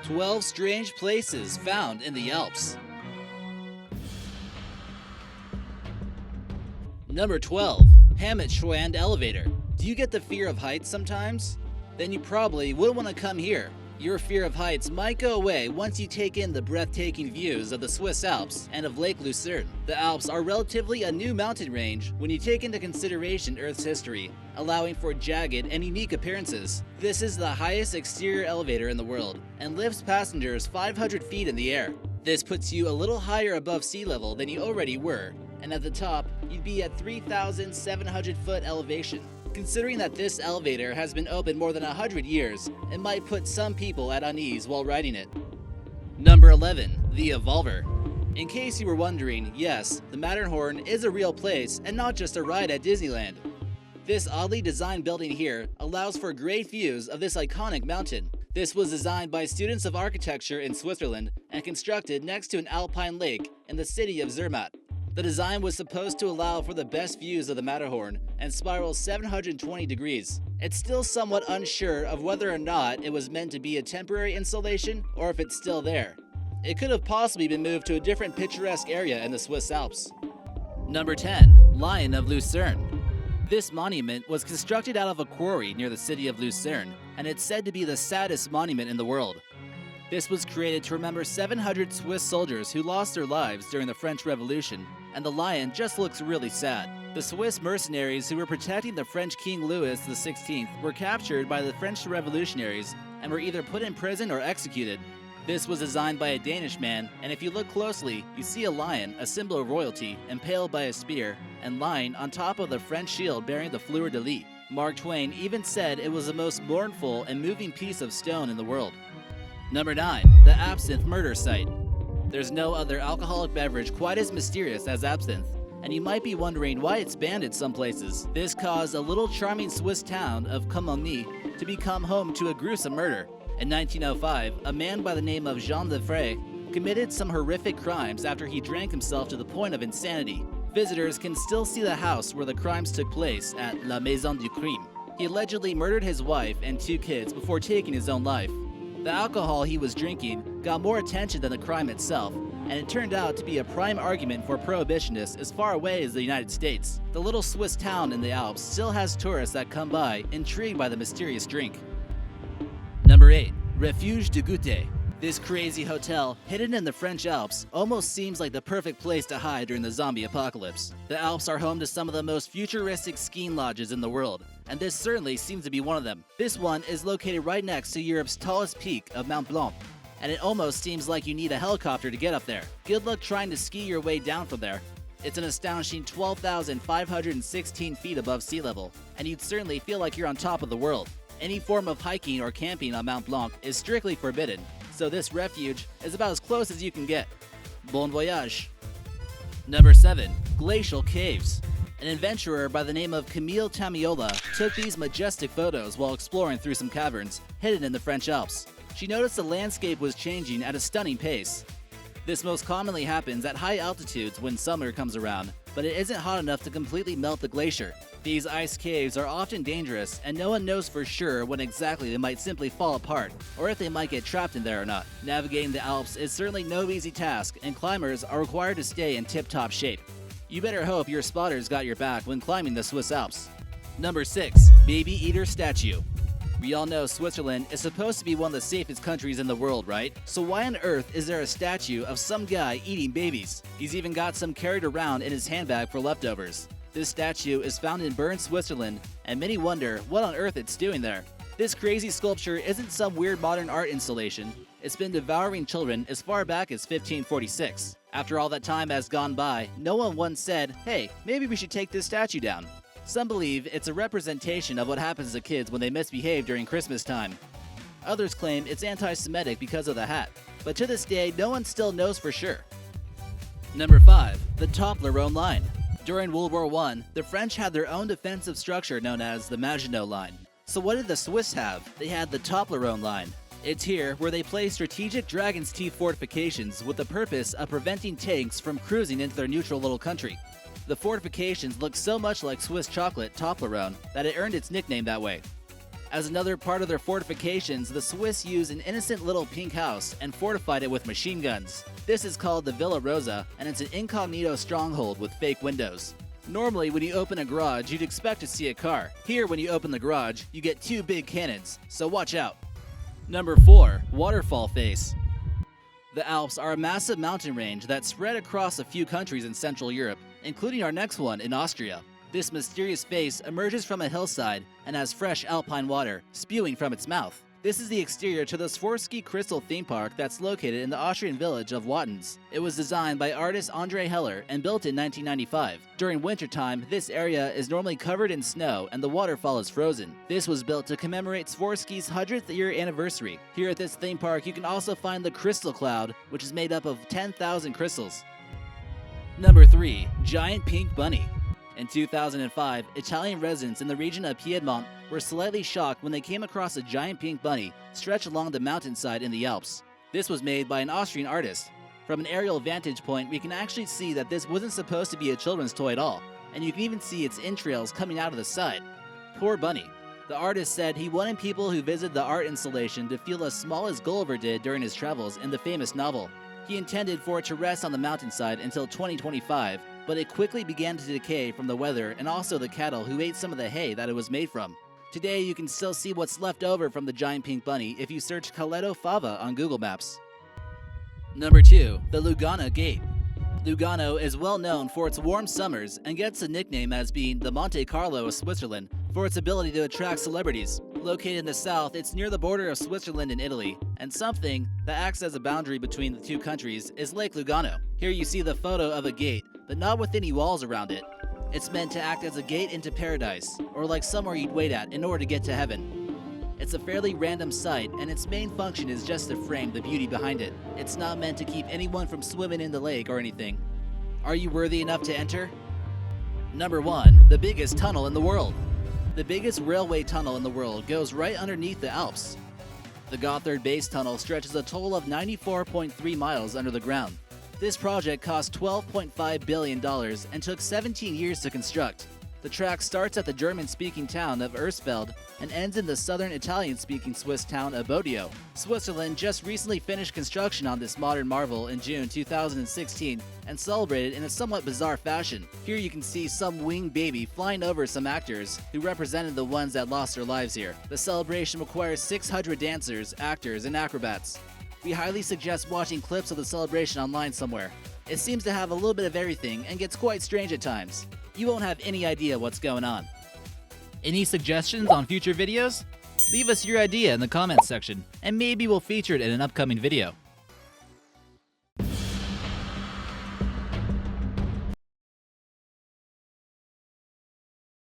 12 strange places found in the Alps. Number 12. Hammond Elevator. Do you get the fear of heights sometimes? Then you probably wouldn't want to come here. Your fear of heights might go away once you take in the breathtaking views of the Swiss Alps and of Lake Lucerne. The Alps are relatively a new mountain range when you take into consideration Earth's history, allowing for jagged and unique appearances. This is the highest exterior elevator in the world and lifts passengers 500 feet in the air. This puts you a little higher above sea level than you already were, and at the top, you'd be at 3,700 foot elevation. Considering that this elevator has been open more than 100 years, it might put some people at unease while riding it. Number 11. The Vulvar. In case you were wondering, yes, the Matterhorn is a real place and not just a ride at Disneyland. This oddly designed building here allows for great views of this iconic mountain. This was designed by students of architecture in Switzerland and constructed next to an alpine lake in the city of Zermatt. The design was supposed to allow for the best views of the Matterhorn and spirals 720 degrees. It's still somewhat unsure of whether or not it was meant to be a temporary installation or if it's still there. It could have possibly been moved to a different picturesque area in the Swiss Alps. Number 10. Lion of Lucerne. This monument was constructed out of a quarry near the city of Lucerne, and it's said to be the saddest monument in the world. This was created to remember 700 Swiss soldiers who lost their lives during the French Revolution, and the lion just looks really sad. The Swiss mercenaries who were protecting the French King Louis XVI were captured by the French revolutionaries and were either put in prison or executed. This was designed by a Danish man, and if you look closely, you see a lion, a symbol of royalty, impaled by a spear, and lying on top of the French shield bearing the fleur-de-lis. Mark Twain even said it was the most mournful and moving piece of stone in the world. Number 9. The Absinthe Murder Site. There's no other alcoholic beverage quite as mysterious as absinthe, and you might be wondering why it's banned in some places. This caused a little charming Swiss town of Chamonix to become home to a gruesome murder. In 1905, a man by the name of Jean Lefray committed some horrific crimes after he drank himself to the point of insanity. Visitors can still see the house where the crimes took place at La Maison du Crime. He allegedly murdered his wife and 2 kids before taking his own life. The alcohol he was drinking got more attention than the crime itself, and it turned out to be a prime argument for prohibitionists as far away as the United States. The little Swiss town in the Alps still has tourists that come by, intrigued by the mysterious drink. Number 8. Refuge du Goûter. This crazy hotel, hidden in the French Alps, almost seems like the perfect place to hide during the zombie apocalypse. The Alps are home to some of the most futuristic skiing lodges in the world, and this certainly seems to be one of them. This one is located right next to Europe's tallest peak of Mont Blanc, and it almost seems like you need a helicopter to get up there. Good luck trying to ski your way down from there. It's an astonishing 12,516 feet above sea level, and you'd certainly feel like you're on top of the world. Any form of hiking or camping on Mont Blanc is strictly forbidden, so this refuge is about as close as you can get. Bon voyage. Number 7. Glacial Caves. An adventurer by the name of Camille Tamiola took these majestic photos while exploring through some caverns hidden in the French Alps. She noticed the landscape was changing at a stunning pace. This most commonly happens at high altitudes when summer comes around, but it isn't hot enough to completely melt the glacier. These ice caves are often dangerous, and no one knows for sure when exactly they might simply fall apart, or if they might get trapped in there or not. Navigating the Alps is certainly no easy task, and climbers are required to stay in tip-top shape. You better hope your spotters got your back when climbing the Swiss Alps. Number 6. Baby Eater Statue. We all know Switzerland is supposed to be one of the safest countries in the world, right? So why on earth is there a statue of some guy eating babies? He's even got some carried around in his handbag for leftovers. This statue is found in Bern, Switzerland, and many wonder what on earth it's doing there. This crazy sculpture isn't some weird modern art installation. It's been devouring children as far back as 1546. After all that time has gone by, no one once said, hey, maybe we should take this statue down. Some believe it's a representation of what happens to kids when they misbehave during Christmas time. Others claim it's anti-Semitic because of the hat, but to this day, no one still knows for sure. Number 5. The Toblerone Line. During World War I, the French had their own defensive structure known as the Maginot Line. So what did the Swiss have? They had the Toblerone Line. It's here where they place strategic dragon's teeth fortifications with the purpose of preventing tanks from cruising into their neutral little country. The fortifications look so much like Swiss chocolate Toblerone that it earned its nickname that way. As another part of their fortifications, the Swiss used an innocent little pink house and fortified it with machine guns. This is called the Villa Rosa, and it's an incognito stronghold with fake windows. Normally, when you open a garage, you'd expect to see a car. Here, when you open the garage, you get two big cannons, so watch out. Number 4. Waterfall Face. The Alps are a massive mountain range that spread across a few countries in Central Europe, including our next one in Austria. This mysterious face emerges from a hillside and has fresh alpine water spewing from its mouth. This is the exterior to the Swarovski Crystal theme park that's located in the Austrian village of Wattens. It was designed by artist Andre Heller and built in 1995. During wintertime, this area is normally covered in snow and the waterfall is frozen. This was built to commemorate Swarovski's 100th year anniversary. Here at this theme park, you can also find the Crystal Cloud, which is made up of 10,000 crystals. Number 3. Giant Pink Bunny. In 2005, Italian residents in the region of Piedmont were slightly shocked when they came across a giant pink bunny stretched along the mountainside in the Alps. This was made by an Austrian artist. From an aerial vantage point, we can actually see that this wasn't supposed to be a children's toy at all, and you can even see its entrails coming out of the side. Poor bunny. The artist said he wanted people who visited the art installation to feel as small as Gulliver did during his travels in the famous novel. He intended for it to rest on the mountainside until 2025, but it quickly began to decay from the weather and also the cattle who ate some of the hay that it was made from. Today, you can still see what's left over from the giant pink bunny if you search Coleto Fava on Google Maps. Number 2. The Lugano Gate. Lugano is well known for its warm summers and gets a nickname as being the Monte Carlo of Switzerland for its ability to attract celebrities. Located in the south, it's near the border of Switzerland and Italy, and something that acts as a boundary between the two countries is Lake Lugano. Here you see the photo of a gate, but not with any walls around it. It's meant to act as a gate into paradise, or like somewhere you'd wait at in order to get to heaven. It's a fairly random site, and its main function is just to frame the beauty behind it. It's not meant to keep anyone from swimming in the lake or anything. Are you worthy enough to enter? Number 1. The biggest tunnel in the world. The biggest railway tunnel in the world goes right underneath the Alps. The Gotthard base tunnel stretches a total of 94.3 miles under the ground. This project cost $12.5 billion and took 17 years to construct. The track starts at the German-speaking town of Ersfeld and ends in the southern Italian-speaking Swiss town of Bodio. Switzerland just recently finished construction on this modern marvel in June 2016 and celebrated in a somewhat bizarre fashion. Here you can see some winged baby flying over some actors who represented the ones that lost their lives here. The celebration requires 600 dancers, actors, and acrobats. We highly suggest watching clips of the celebration online somewhere. It seems to have a little bit of everything and gets quite strange at times. You won't have any idea what's going on. Any suggestions on future videos? Leave us your idea in the comments section, and maybe we'll feature it in an upcoming video.